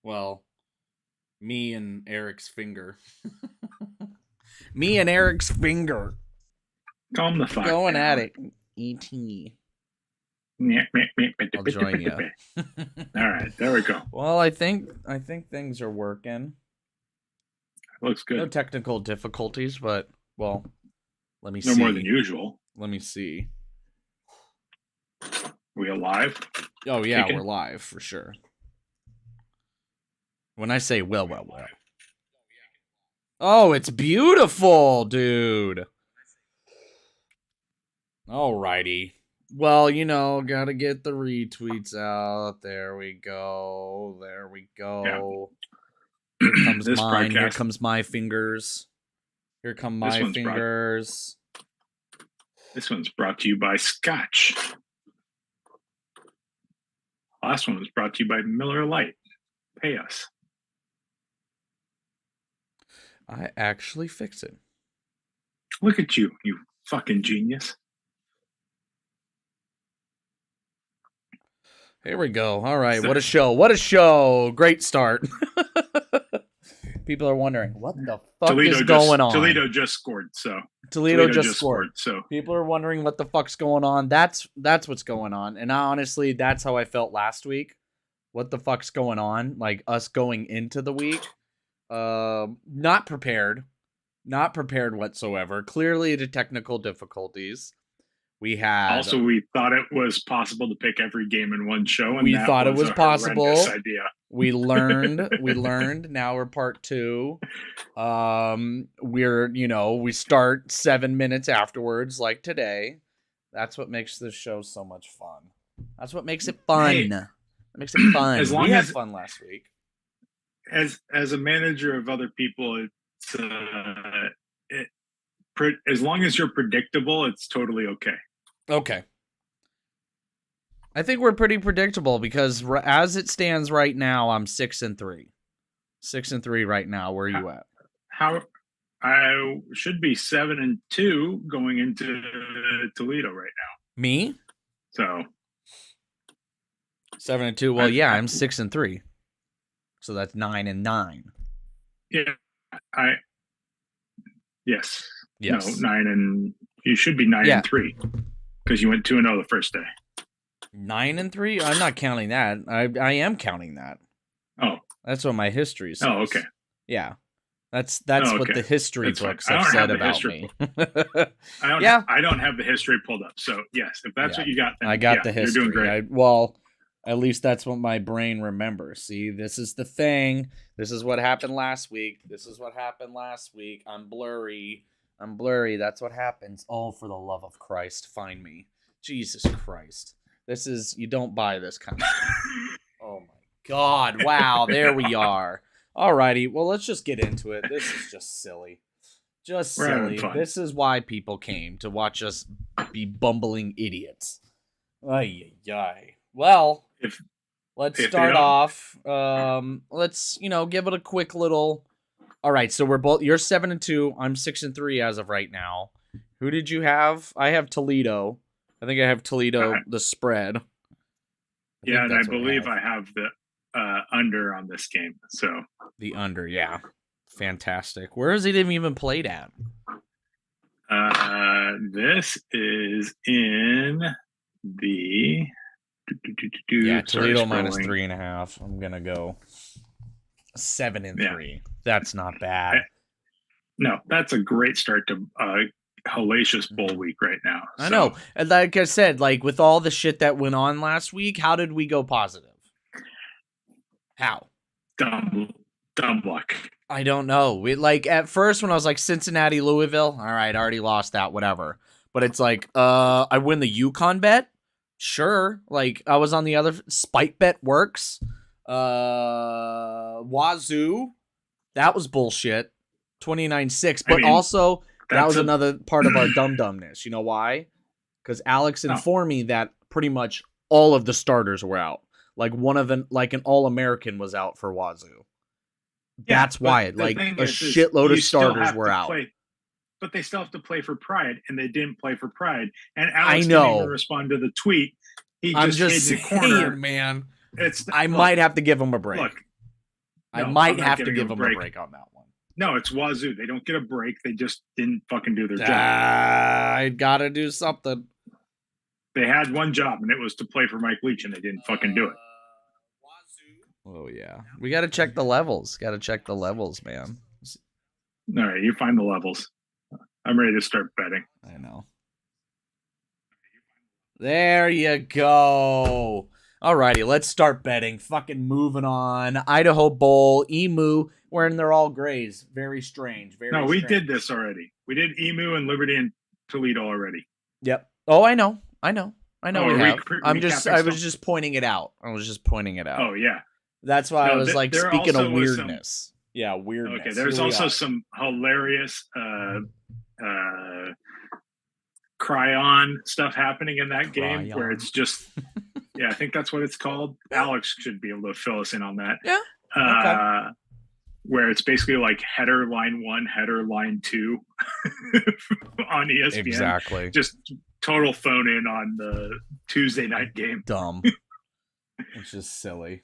Well, me and Eric's finger. Me and Eric's finger. Calm the fuck Going down. at it. E.T. I'll join you. All right, there we go. Well, I think things are working. Looks good. No technical difficulties, but well, let me see. No more than usual. Let me see. We alive? Oh yeah, we're live for sure. When I say well. Oh, it's beautiful, dude. Alrighty. Well, gotta get the retweets out. There we go. Yeah. Here comes mine. Here comes my fingers. Here come my fingers. This one's brought to you by Scotch. Last one was brought to you by Miller Lite. Pay us. I actually fixed it. Look at you, you fucking genius. Here we go. All right, what a show. What a show. Great start. People are wondering, what the fuck is going on? Toledo just scored, so. Toledo just scored. So people are wondering what the fuck's going on. That's what's going on. And honestly, that's how I felt last week. What the fuck's going on? Like us going into the week. Not prepared whatsoever. Clearly the technical difficulties. We thought it was possible to pick every game in one show, and we thought it was possible. Idea. We learned. Now we're part 2. We start 7 minutes afterwards, like today. That's what makes this show so much fun. That's what makes it fun. Hey, it makes it fun. We had fun last week. As a manager of other people, as long as you're predictable, it's totally okay. Okay. I think we're pretty predictable because as it stands right now, I'm 6-3. 6-3 right now. Where are you at? How I should be 7-2 going into Toledo right now. Me? So 7-2. Well, yeah, I'm 6-3. So that's 9-9. Yeah. Yes. Yes. No, 9 and you should be 9-3 because you went 2-0 the first day. 9-3? I'm not counting that. I am counting that. Oh, that's what my history says. Oh, okay. Yeah, that's what the history books have said about me. I don't have the history pulled up. So yes, if that's what you got, then I got the history. You're doing great. Well, at least that's what my brain remembers. See, this is the thing. This is what happened last week. I'm blurry. That's what happens. Oh, for the love of Christ, find me. Jesus Christ. You don't buy this kind of stuff. Oh my God. Wow. There we are. Alrighty. Well, let's just get into it. This is just silly. Just silly. This is why people came, to watch us be bumbling idiots. Ay. Well, let's start off. Let's, give it a quick little. All right. So you're 7-2. I'm 6-3 as of right now. Who did you have? I have Toledo. I think I have Toledo, the spread. And I believe I have the under on this game. So the under, yeah. Fantastic. Where is it even played at? This is in the... Toledo minus 3.5. I'm going to go 7-3. Yeah. That's not bad. No, that's a great start to... hellacious bowl week right now. So. I know. And like I said, with all the shit that went on last week, how did we go positive? How? Dumb luck. I don't know. At first when I was like Cincinnati, Louisville, all right, I already lost that, whatever. But it's I win the UConn bet. Sure. I was on the other spike bet works. Wazoo. That was bullshit. 29-6. But also that was another part of our dumb-dumbness. You know why? Because Alex informed me that pretty much all of the starters were out. One of them, an All-American was out for Wazoo. That's why. A shitload of starters were out. But they still have to play for Pride, and they didn't play for Pride. And Alex didn't even respond to the tweet. I'm just saying, man. I might have to give him a break. Look, I No, might I'm not have to giving give them them a a break. break on that one. No, it's Wazoo. They don't get a break. They just didn't fucking do their job. I gotta do something. They had one job, and it was to play for Mike Leach, and they didn't fucking do it. Oh, yeah. We gotta check the levels. Gotta check the levels, man. All right, you find the levels. I'm ready to start betting. I know. There you go. Alrighty, let's start betting. Fucking moving on. Idaho Bowl, Emu, wearing their all grays. Very strange. Very No, we strange. did this already. We did Emu and Liberty and Toledo already. Yep. Oh, I know. We have. I was just pointing it out. Oh, yeah. That's why I was like, speaking of weirdness. Yeah, weirdness. Okay, there's also some hilarious cryon stuff happening in that game where it's just, I think that's what it's called. Alex should be able to fill us in on that. Yeah. Okay. Where it's basically like header line 1, header line 2 on ESPN. Exactly. Just total phone in on the Tuesday night game. Dumb. It's just silly.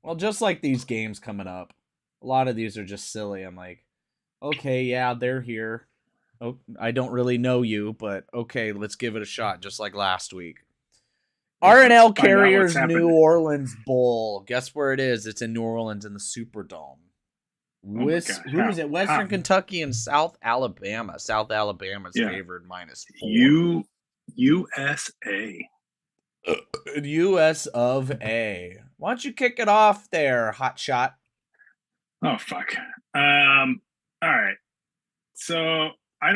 Well, just like these games coming up, a lot of these are just silly. I'm like, okay, yeah, they're here. Oh, I don't really know you, but okay, let's give it a shot, just like last week. R&L Carriers New Orleans Bowl. Guess where it is? It's in New Orleans in the Superdome. Who is it? Western Kentucky and South Alabama. South Alabama's favored -4. USA. US of A. Why don't you kick it off there, hot shot? Oh, fuck. All right. So I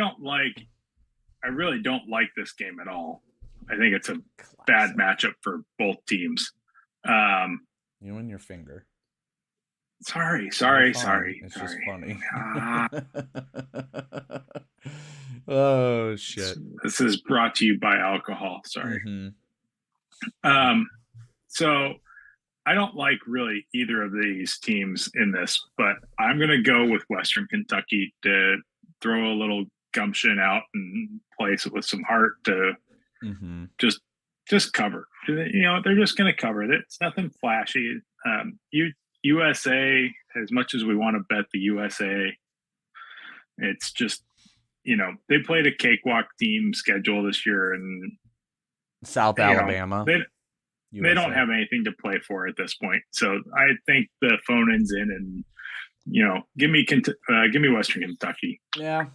really don't like this game at all. I think it's a bad matchup for both teams. You and your finger. Sorry. It's just funny. Oh, shit. This is brought to you by alcohol. Sorry. Mm-hmm. So I don't like really either of these teams in this, but I'm going to go with Western Kentucky to throw a little gumption out and place it with some heart to just cover. They're just going to cover it. It's nothing flashy. USA, as much as we want to bet the USA, it's just, they played a cakewalk team schedule this year, and South Alabama. They don't have anything to play for at this point. So I think the phone-in's in, and give me Western Kentucky. Yeah,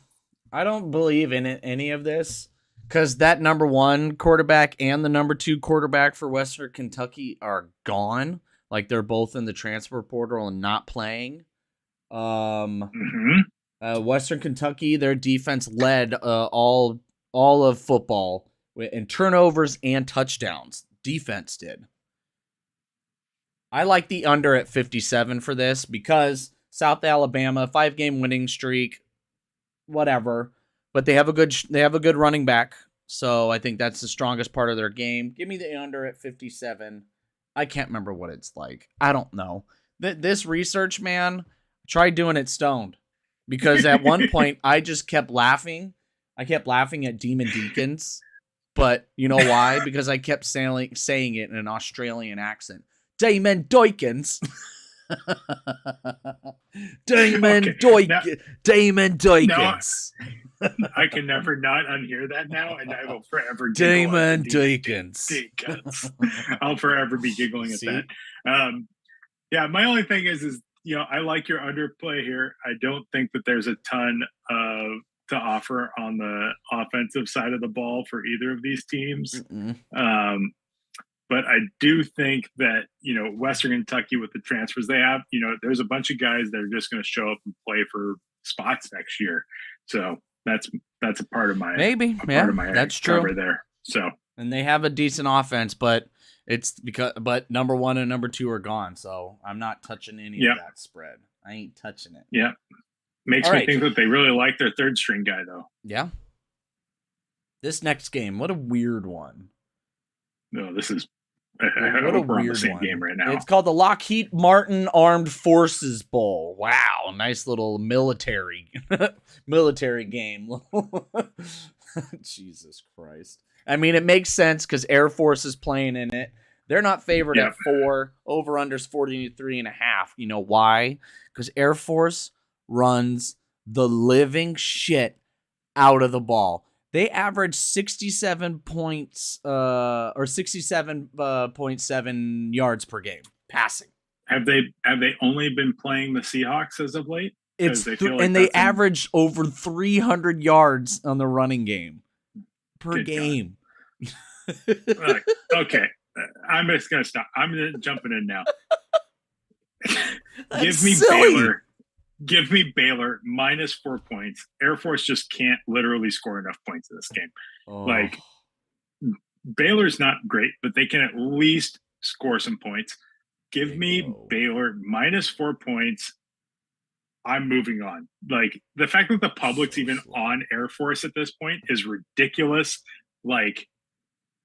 I don't believe in any of this because that number 1 quarterback and the number 2 quarterback for Western Kentucky are gone. Like they're both in the transfer portal and not playing. Western Kentucky, their defense led all of football in turnovers and touchdowns. Defense did. I like the under at 57 for this because South Alabama 5-game winning streak, whatever, but they have a good running back, so I think that's the strongest part of their game. Give me the under at 57. I can't remember what it's like. I don't know. This research, man, try doing it stoned, because at one point I just kept laughing. I kept laughing at Demon Deacons. But you know why? Because I kept saying it in an Australian accent. Damon Doikens. Damon Doikens. I can never not unhear that now, and I will forever Damon Doikens. I'll forever be giggling at that. My only thing is I like your underplay here. I don't think that there's a ton to offer on the offensive side of the ball for either of these teams. But I do think that, Western Kentucky with the transfers they have, there's a bunch of guys that are just going to show up and play for spots next year. So that's a part of my part of my that's cover true there. So, and they have a decent offense, but but number 1 and number 2 are gone. So I'm not touching any of that spread. I ain't touching it. Yeah. Makes me think that they really like their third string guy, though. Yeah. This next game, what a weird one. No, this is. What a weird one. Game right now. It's called the Lockheed Martin Armed Forces Bowl. Wow, nice little military game. Jesus Christ. I mean, it makes sense because Air Force is playing in it. They're not favored Yeah. at 4. Over-under's 43.5. You know why? Because Air Force runs the living shit out of the ball. They average 67 points or 67.7 yards per game passing. Have they only been playing the Seahawks as of late? They average over 300 yards on the running game per game. Okay, I'm just gonna stop. I'm jumping in now. Give me Baylor minus 4 points. Air Force just can't literally score enough points in this game. Like, Baylor's not great, but they can at least score some points. Give me Baylor minus 4 points. I'm moving on. Like, the fact that the public's even on Air Force at this point is ridiculous. Like,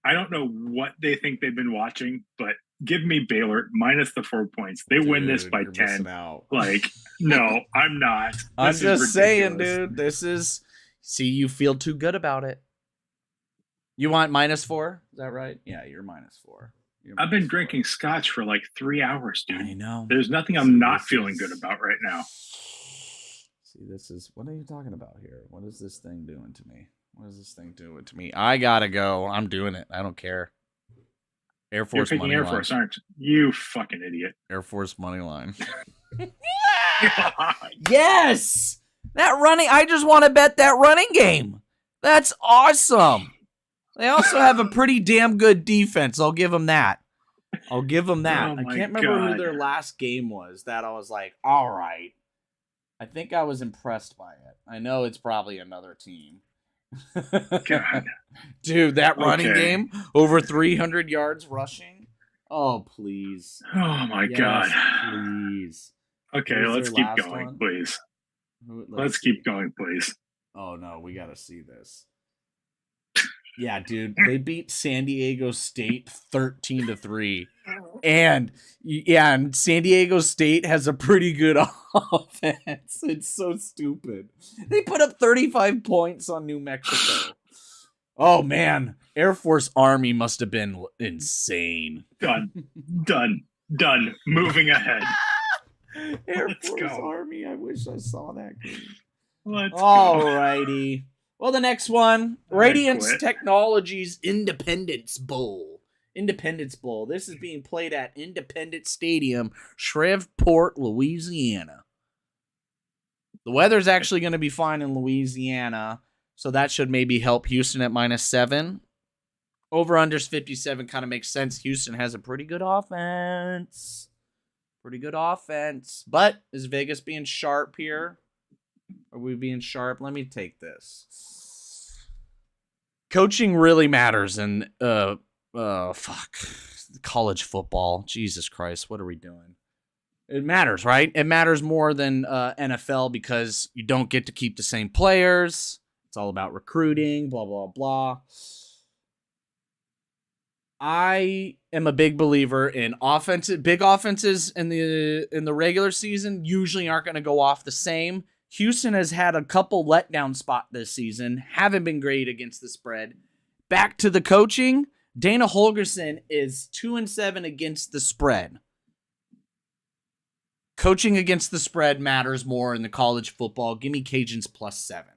I don't know what they think they've been watching, but give me Baylor minus the 4 points. They win this by 10. Like, no, I'm not. I'm just saying, dude. See, you feel too good about it. You want minus 4? Is that right? Yeah, you're minus 4. I've been drinking scotch for like 3 hours, dude. I know. There's nothing I'm not feeling good about right now. See, what are you talking about here? What is this thing doing to me? What is this thing doing to me? I gotta go. I'm doing it. I don't care. Air Force You're money Air line. Force, aren't you? You fucking idiot. Air Force money line. Yes! I just want to bet that running game. That's awesome. They also have a pretty damn good defense. I'll give them that. Oh, I can't remember who their last game was that I was like, all right. I think I was impressed by it. I know it's probably another team. God. Dude, that running game, over 300 yards rushing. Oh, please. Oh, my God. Please. Okay, let's keep going, please. Let's keep going, please. Oh, no, we got to see this. Yeah, dude, they beat San Diego State 13-3. And San Diego State has a pretty good offense. It's so stupid. They put up 35 points on New Mexico. Oh, man. Air Force Army must have been insane. Done. Moving ahead. Air Force Army. I wish I saw that game. Let's All righty. Well, the next one, Radiance Technologies Independence Bowl. This is being played at Independence Stadium, Shreveport, Louisiana. The weather's actually going to be fine in Louisiana, so that should maybe help Houston at -7. Over-under's 57 kind of makes sense. Houston has a pretty good offense. But is Vegas being sharp here? Are we being sharp? Let me take this. Coaching really matters in college football. Jesus Christ, what are we doing? It matters, right? It matters more than NFL because you don't get to keep the same players. It's all about recruiting, blah, blah, blah. I am a big believer in big offenses in the regular season usually aren't going to go off the same. Houston has had a couple letdown spot this season, haven't been great against the spread. Back to the coaching, Dana Holgerson is 2-7 against the spread. Coaching against the spread matters more in the college football. Give me Cajuns +7.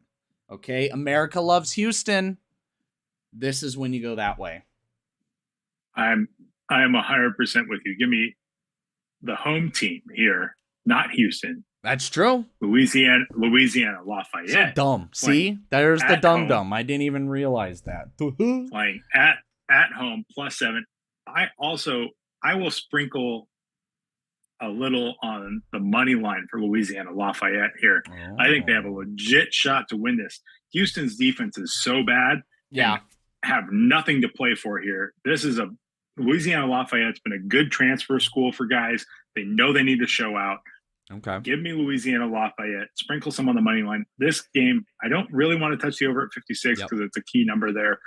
Okay, America loves Houston. This is when you go that way. I am 100% with you. Give me the home team here, not Houston. That's true. Louisiana Lafayette. So dumb. See? There's the dumb. I didn't even realize that. Playing at home +7. I will sprinkle a little on the money line for Louisiana Lafayette here. Oh. I think they have a legit shot to win this. Houston's defense is so bad. Yeah. Have nothing to play for here. Louisiana Lafayette's been a good transfer school for guys. They know they need to show out. Okay. Give me Louisiana Lafayette. Sprinkle some on the money line. This game, I don't really want to touch the over at 56 because it's a key number there.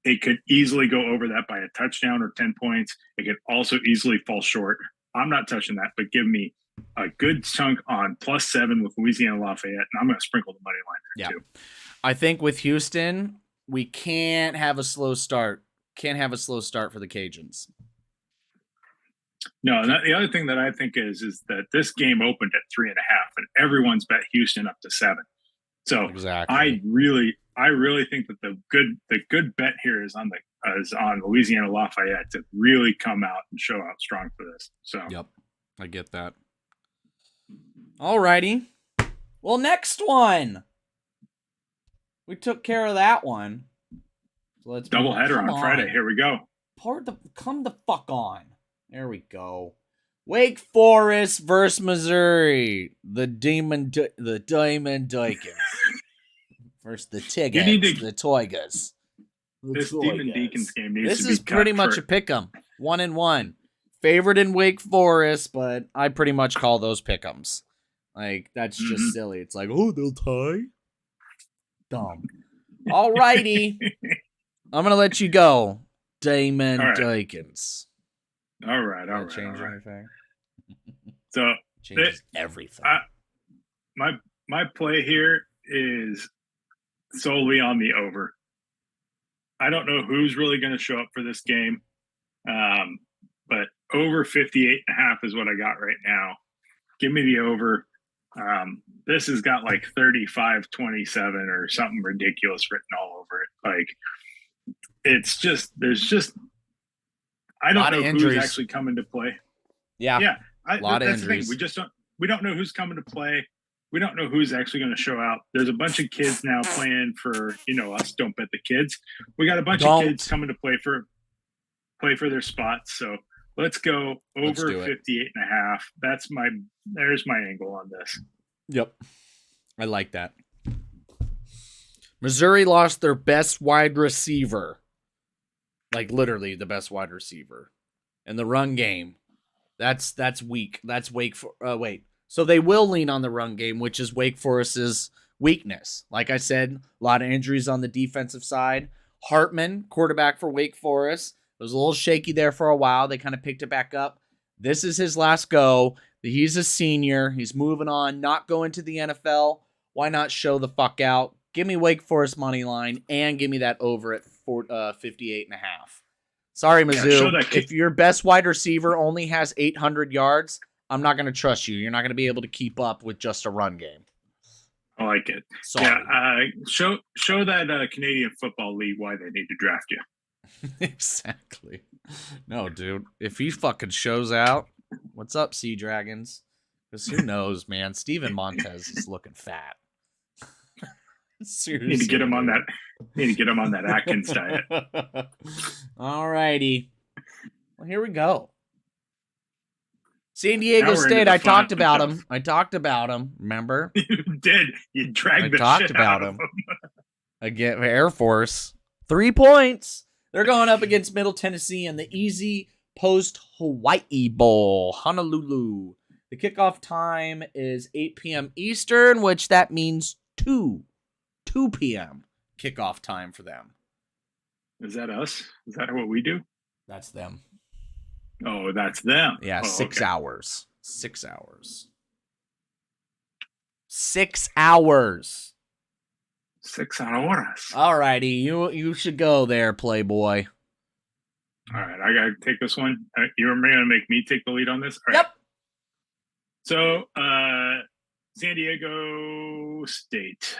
It could easily go over that by a touchdown or 10 points. It could also easily fall short. I'm not touching that, but give me a good chunk on +7 with Louisiana Lafayette, and I'm going to sprinkle the money line there too. I think with Houston, we can't have a slow start. Can't have a slow start for the Cajuns. No, and the other thing that I think is that this game opened at 3.5, and everyone's bet Houston up to 7. So Exactly. I really think that the good bet here is on Louisiana Lafayette to really come out and show out strong for this. So yep, I get that. All righty. Well, next one. We took care of that one. So let's doubleheader on Friday. Here we go. Come the fuck on. There we go. Wake Forest versus Missouri. The Diamond Dikins versus the Tigers. The Toigas. This Demon Deacons game needs to be This is pretty much a pick'em. 1-1. Favorite in Wake Forest, but I pretty much call those pick'ems. Like, that's just silly. It's like, oh, they'll tie? Dumb. All righty. I'm going to let you go, Damon Dikins. All right. Change anything? So, changes everything. My play here is solely on the over. I don't know who's really going to show up for this game, but over 58.5 is what I got right now. Give me the over. This has got like 35-27 or something ridiculous written all over it. Like, it's just, I don't know who's actually coming to play. Yeah. A lot of injuries. We don't know who's coming to play. We don't know who's actually going to show out. There's a bunch of kids now playing for, us. Don't bet the kids. We got a bunch of kids coming to play for their spots. So let's go over 58.5. There's my angle on this. Yep. I like that. Missouri lost their best wide receiver. Like literally the best wide receiver in the run game. That's weak. That's So they will lean on the run game, which is Wake Forest's weakness. Like I said, a lot of injuries on the defensive side. Hartman, quarterback for Wake Forest, was a little shaky there for a while. They kind of picked it back up. This is his last go. He's a senior. He's moving on, not going to the NFL. Why not show the fuck out? Give me Wake Forest money line and give me that over at 58.5. Sorry, Mizzou. If your best wide receiver only has 800 yards, I'm not going to trust you. You're not going to be able to keep up with just a run game. I like it. Sorry. Yeah, show that Canadian Football League why they need to draft you. Exactly. No, dude. If he fucking shows out, what's up, Sea Dragons? Because who knows, man? Steven Montez is looking fat. Seriously. Need to get him on that Atkins diet. All righty. Well, here we go. San Diego State, I talked about him. Remember? You did. You dragged the shit out of him. Again, Air Force. 3 points. They're going up against Middle Tennessee in the Easy Post Hawaii Bowl, Honolulu. The kickoff time is 8 p.m. Eastern, which that means 2 p.m. kickoff time for them. Is that us? Is that what we do? That's them. Oh, that's them. Yeah, 6 hours. 6 hours. 6 hours. 6 hours. All righty, you should go there, Playboy. All right, I gotta take this one. You're gonna make me take the lead on this? All right. Yep. So, San Diego State.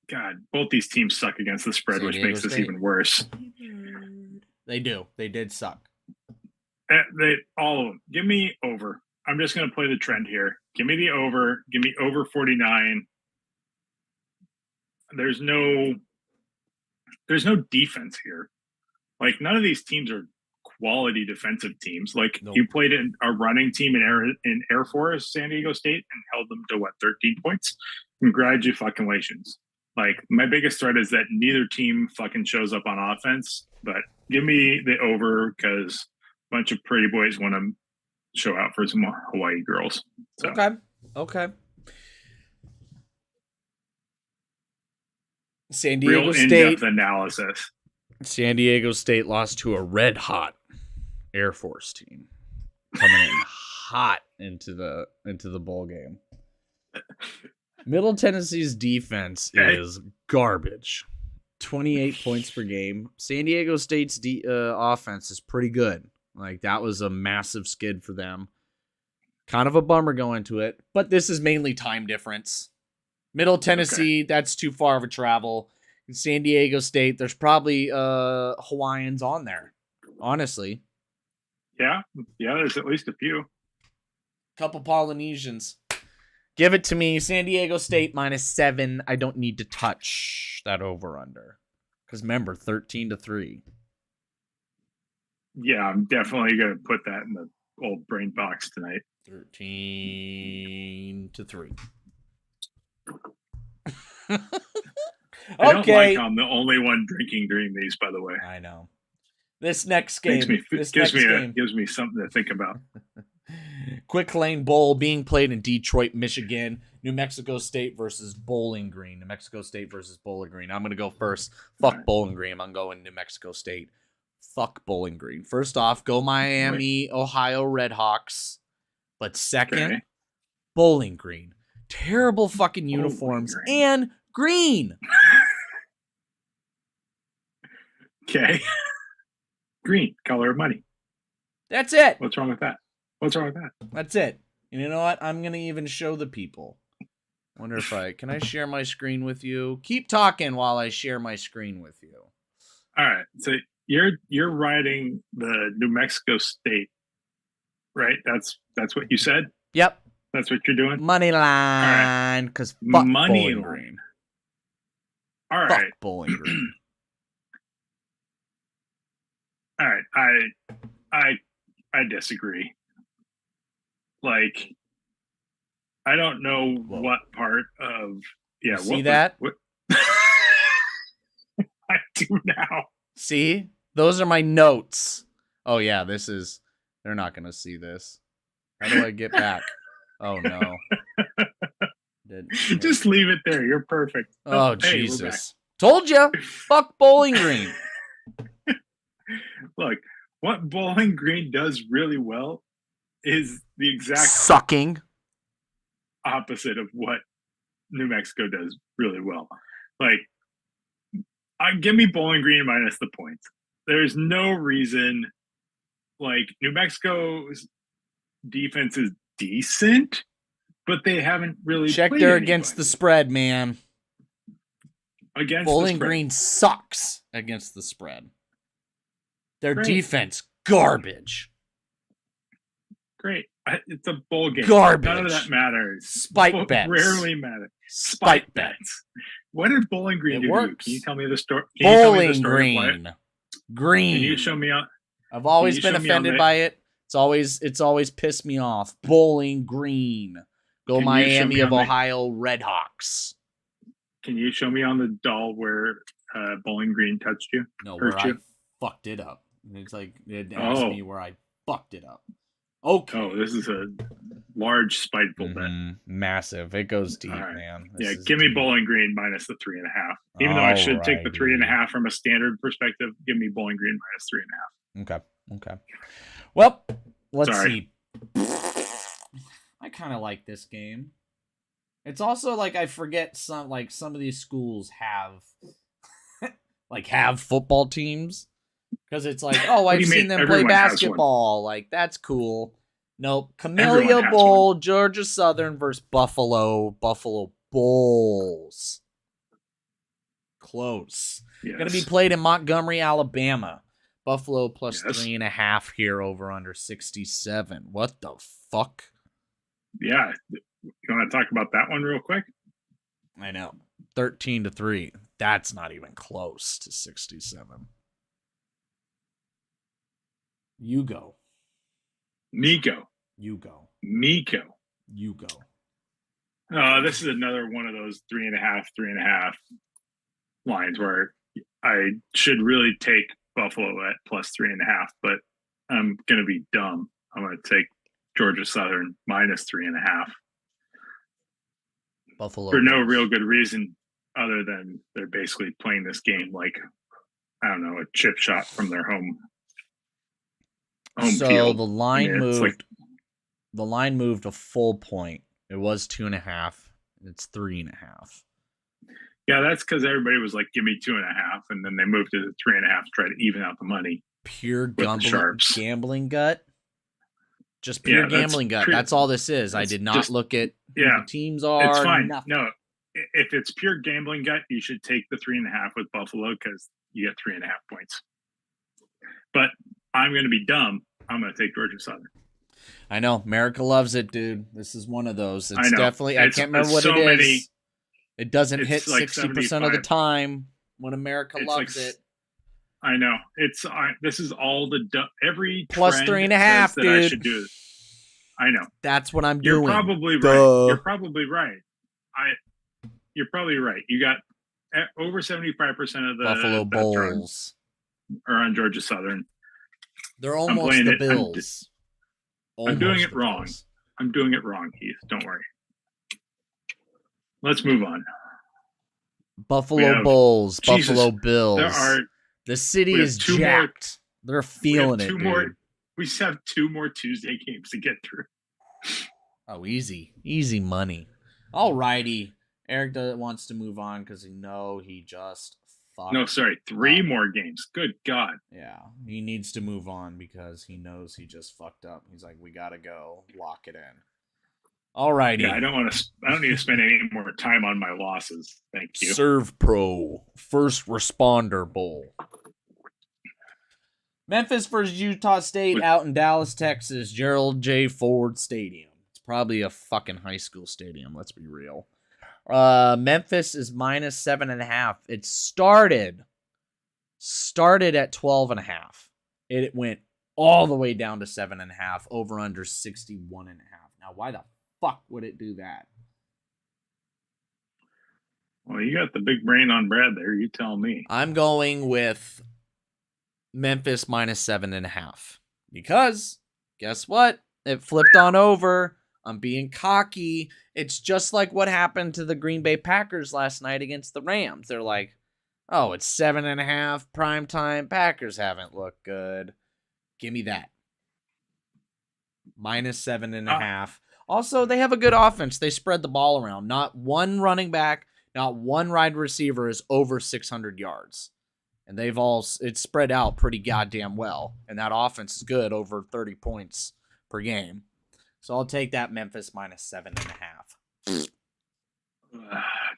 God, both these teams suck against the spread, which makes this even worse. They do. They did suck. All of them. Give me over. I'm just going to play the trend here. Give me the over. Give me over 49. There's no defense here. Like, none of these teams are quality defensive teams. Like, you played in a running team in Air Force, San Diego State, and held them to 13 points. Congratulations. Like, my biggest threat is that neither team fucking shows up on offense. But give me the over because a bunch of pretty boys want to show out for some Hawaii girls. So. Okay. San Diego State in-depth analysis. San Diego State lost to a red-hot Air Force team, coming in hot into the bowl game. Middle Tennessee's defense is garbage. 28 points per game. San Diego State's offense is pretty good. Like, that was a massive skid for them. Kind of a bummer going to it, but this is mainly time difference. Middle Tennessee, that's too far of a travel. In San Diego State, there's probably Hawaiians on there, honestly. Yeah, there's at least a few. Couple Polynesians. Give it to me. San Diego State -7. I don't need to touch that over-under. Because remember, 13-3. Yeah, I'm definitely going to put that in the old brain box tonight. 13-3. I don't like how I'm the only one drinking during these, by the way. I know. This next game gives me something to think about. Quick Lane Bowl being played in Detroit, Michigan. New Mexico State versus Bowling Green. New Mexico State versus Bowling Green. I'm going to go first. Fuck Bowling Green. I'm going New Mexico State. Fuck Bowling Green. First off, go Miami, Ohio Redhawks. But second, Bowling Green. Terrible fucking uniforms and green. Okay. Green, color of money. That's it. What's wrong with that? That's it. And you know what? I'm going to even show the people. Wonder if can I share my screen with you? Keep talking while I share my screen with you. All right. So you're riding the New Mexico State, right? That's what you said? Yep. That's what you're doing? Money line. Because fuck Bowling Green. All right. Fuck Bowling Green. All right. I disagree. Like, I don't know what part of see that? What I do now. See? Those are my notes. Oh yeah, they're not gonna see this. How do I get back? Oh no. Just leave it there. You're perfect. Oh Jesus. Told you. Fuck Bowling Green. Look, what Bowling Green does really well is the exact sucking opposite of what New Mexico does really well. Like, give me Bowling Green minus the points. There's no reason. Like, New Mexico's defense is decent, but they haven't really checked played her anybody. Against the spread, man. Against Bowling Green sucks against the spread. Their defense, garbage. Great. It's a bowl game. Garbage. None of that matters. Spike bets. Rarely matter. Spike bets. What did Bowling Green do? Works. Can you tell me the story? Bowling Green. Green. Can you show me on? I've always been offended by it. It's always pissed me off. Bowling Green. Go Miami of Ohio Redhawks. Can you show me on the doll where Bowling Green touched you? No, where I fucked it up. It's like it asked me where I fucked it up. Okay. Oh, this is a large spiteful bet. Massive. It goes deep, man. Give me Bowling Green minus the 3.5. Even though I should take the 3.5 from a standard perspective, give me Bowling Green minus 3.5. Okay. Well, let's see. I kind of like this game. It's also like I forget some of these schools have have football teams. Because it's like, I've seen them play basketball. Like, that's cool. Nope. Camellia Bowl, Georgia Southern versus Buffalo. Buffalo Bulls. Close. Yes. Going to be played in Montgomery, Alabama. Buffalo plus 3.5 here over under 67. What the fuck? Yeah. You want to talk about that one real quick? I know. 13-3. That's not even close to 67. You go. Nico. You go. Nico. You go. This is another one of those 3.5 lines where I should really take Buffalo at plus 3.5, but I'm going to be dumb. I'm going to take Georgia Southern minus 3.5. Buffalo. For no real good reason other than they're basically playing this game like, I don't know, a chip shot from their home so field. The line moved. The line moved a full point. It was 2.5. It's 3.5. Yeah, that's because everybody was like, "Give me 2.5," and then they moved it to 3.5 to try to even out the money. Pure with the Sharps. gambling gut. Just pure gambling gut. That's all this is. I did not look at who the teams are. It's fine. Nothing. No, if it's pure gambling gut, you should take the 3.5 with Buffalo because you get 3.5 points. But I'm going to be dumb. I'm going to take Georgia Southern. I know. America loves it, dude. This is one of those. It's definitely, I can't remember what it is. It doesn't hit like 60% of the time when America loves it. I know. This is all every plus 3.5, dude. I should do it. I know. That's what I'm doing. You're probably right. You're probably right. You're probably right. You got over 75% of the Buffalo Bulls are on Georgia Southern. They're almost the Bills. I'm doing it wrong. I'm doing it wrong, Heath. Don't worry. Let's move on. Buffalo Bulls, Buffalo Bills. The city is jacked. They're feeling it, dude. We just have 2 more Tuesday games to get through. Oh, easy. Easy money. All righty. Eric wants to move on because he just fucked. No, sorry. 3 more games. Good God. Yeah. He needs to move on because he knows he just fucked up. He's like, we got to go. Lock it in. All righty. Yeah, I don't need to spend any more time on my losses. Thank you. Serve Pro. First Responder Bowl. Memphis versus Utah State out in Dallas, Texas. Gerald J. Ford Stadium. It's probably a fucking high school stadium. Let's be real. Memphis is minus 7.5. It started at 12.5. It went all the way down to 7.5. Over under 61.5. Now, why the fuck would it do that? Well, you got the big brain on Brad there. You tell me. I'm going with Memphis minus 7.5 because guess what? It flipped on over. I'm being cocky. It's just like what happened to the Green Bay Packers last night against the Rams. They're like, oh, it's 7.5 primetime. Packers haven't looked good. Give me that. Minus 7.5. Also, they have a good offense. They spread the ball around. Not one running back, not one wide receiver is over 600 yards. And it's spread out pretty goddamn well. And that offense is good, over 30 points per game. So I'll take that Memphis minus 7.5.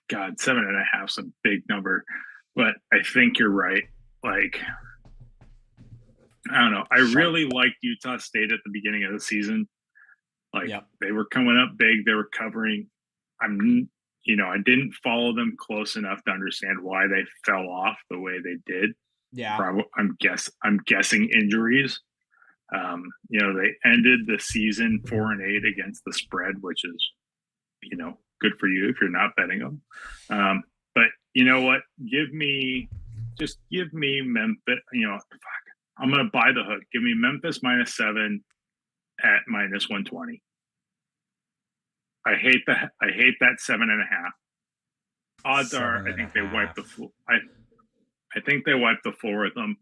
God, 7.5 is a big number. But I think you're right. Like, I don't know. I really liked Utah State at the beginning of the season. They were coming up big. They were covering. I didn't follow them close enough to understand why they fell off the way they did. Yeah. I'm guessing injuries. They ended the season 4-8 against the spread, which is, good for you if you're not betting them. But you know what? Give me Memphis. I'm going to buy the hook. Give me Memphis minus 7 at minus 120. I hate that 7.5. Odds are, I think they wipe the floor. I think they wipe the floor with them.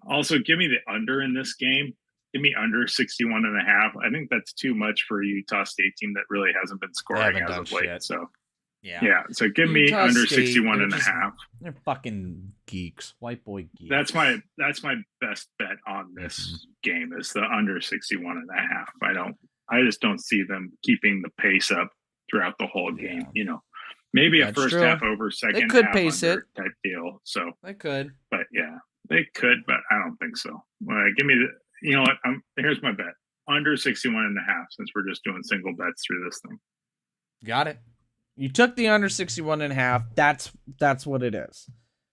Also, give me the under in this game. Give me under 61.5. I think that's too much for a Utah State team that really hasn't been scoring as of late. Shit. So, yeah. So give me Utah under 61.5. They're fucking geeks, white boy geeks. That's my best bet on this game is the under 61.5. I just don't see them keeping the pace up throughout the whole game. Maybe a first half over, second could half pace under it type deal. So they could, but yeah, they could, but I don't think so. Give me you know what? Here's my bet: under 61.5. Since we're just doing single bets through this thing. Got it. You took the under 61.5. That's what it is.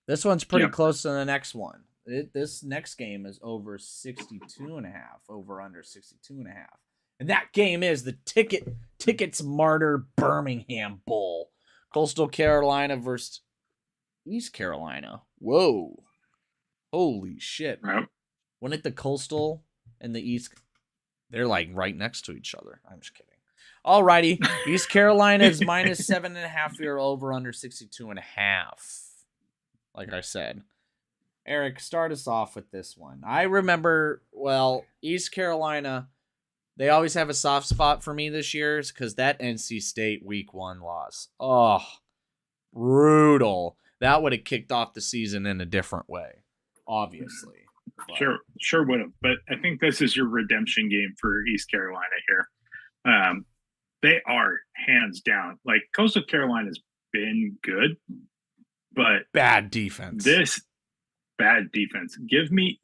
This one's pretty close to the next one. This next game is over 62.5. Over under 62.5. And that game is the Tickets Martyr Birmingham Bowl. Coastal Carolina versus East Carolina. Whoa. Holy shit. Right. When it the Coastal and the East, they're like right next to each other. I'm just kidding. Alrighty. East Carolina is minus 7.5. You're over under 62.5. Like I said. Eric, start us off with this one. I remember, East Carolina, they always have a soft spot for me this year because that NC State week 1 loss. Oh, brutal. That would have kicked off the season in a different way, obviously. Sure would have. But I think this is your redemption game for East Carolina here. They are hands down. Like Coastal Carolina's been good, but bad defense. This bad defense. Give me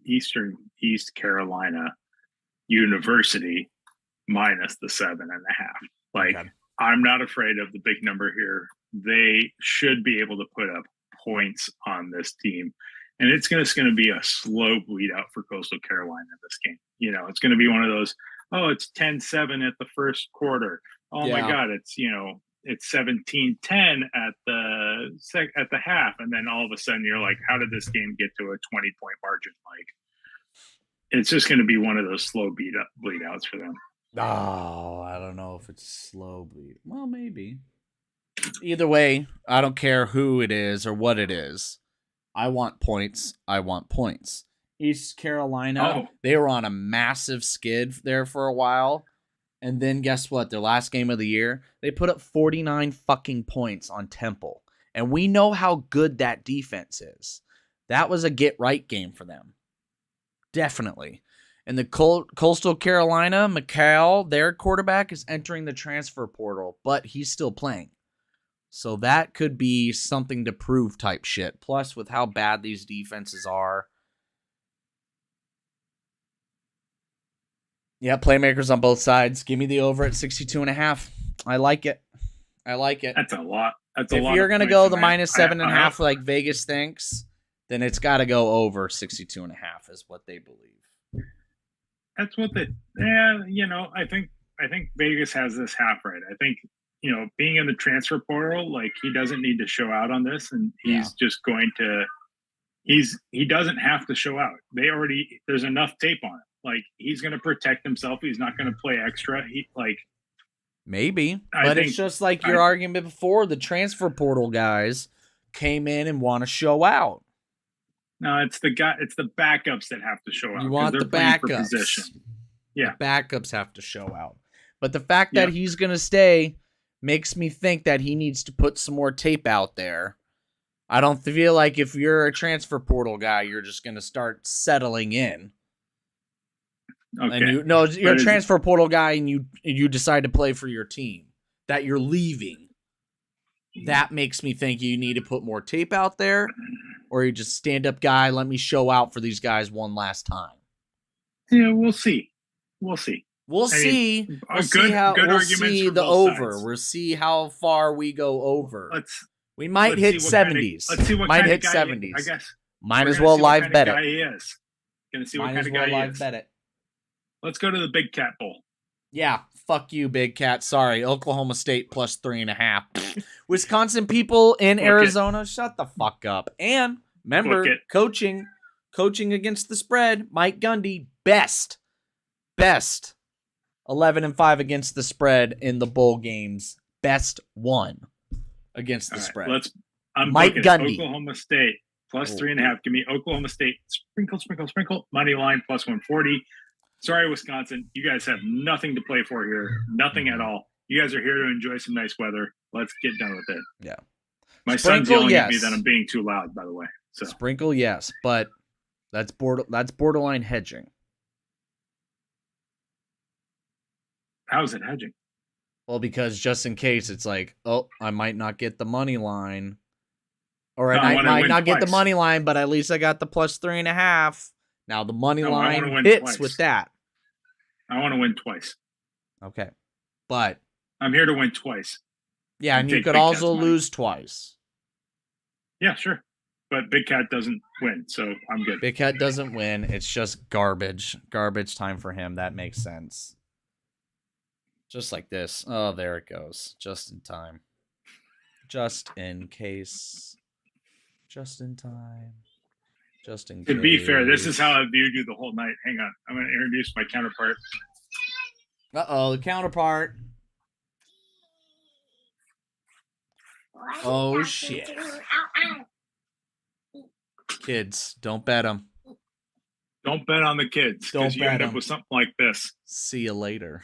Eastern East Carolina University minus the 7.5. Like, okay. I'm not afraid of the big number here. They should be able to put up points on this team. And it's going to be a slow bleed out for Coastal Carolina in this game. You know, it's going to be one of those, oh, it's 10-7 at the first quarter. Oh my God, it's 17-10 at the half. And then all of a sudden you're like, how did this game get to a 20-point margin? Like, it's just going to be one of those slow bleed outs for them. Oh, I don't know if it's slow bleed. Well, maybe. Either way, I don't care who it is or what it is. I want points. I want points. East Carolina, they were on a massive skid there for a while. And then guess what? Their last game of the year, they put up 49 fucking points on Temple. And we know how good that defense is. That was a get-right game for them. Definitely. And the Coastal Carolina, McCall, their quarterback, is entering the transfer portal, but he's still playing. So that could be something to prove type shit. Plus, with how bad these defenses are. Yeah, playmakers on both sides. Give me the over at 62.5. I like it. That's a lot. If you're going to go the minus 7.5 like Vegas thinks, then it's got to go over 62.5 is what they believe. That's what I think Vegas has this half right. I think, being in the transfer portal, like, he doesn't need to show out on this, and he's just going to he doesn't have to show out. There's enough tape on it. Like, he's going to protect himself. He's not going to play extra. Maybe, but it's just like your argument before. The transfer portal guys came in and want to show out. No, it's the backups that have to show out. You want the backups. Yeah, the backups have to show out. But the fact that he's going to stay makes me think that he needs to put some more tape out there. I don't feel like if you're a transfer portal guy, you're just going to start settling in. Okay. And you're a transfer portal guy, and you decide to play for your team that you're leaving. That makes me think you need to put more tape out there, or you just stand up guy. Let me show out for these guys one last time. Yeah, we'll see. We'll see the over. We'll see how far we go over. We might hit 70s. Let's see what might kind hit of guy, 70s. I guess. Might as well live bet it. Gonna see what kind of guy he is. Bet it. Let's go to the Big Cat Bowl. Yeah, fuck you, Big Cat. Sorry, Oklahoma State plus 3.5. Wisconsin people in Arizona, shut the fuck up. And remember, coaching against the spread, Mike Gundy, best 11-5 against the spread in the bowl games. Best one against the spread. I'm Mike Gundy. Oklahoma State plus 3.5. Give me Oklahoma State sprinkle money line plus 140. Sorry, Wisconsin. You guys have nothing to play for here. Nothing at all. You guys are here to enjoy some nice weather. Let's get done with it. Yeah. My son's yelling at me that I'm being too loud, by the way. So sprinkle, yes, but that's borderline hedging. How is it hedging? Well, because just in case it's like, oh, I might not get the money line. Or I might not get the money line, but at least I got the plus 3.5. Now the money line hits with that. I want to win twice. Okay. But I'm here to win twice. Yeah, and you could also lose twice. Yeah, sure. But Big Cat doesn't win, so I'm good. Big Cat doesn't win. It's just garbage. Garbage time for him. That makes sense. Just like this. Oh, there it goes. Just in time. Just in case. Just in time. Just in case. To be fair, this is how I viewed you the whole night. Hang on. I'm going to introduce my counterpart. Uh-oh, the counterpart. Oh, shit. Kids, don't bet them. Don't bet on the kids, because you end up with something like this. See you later.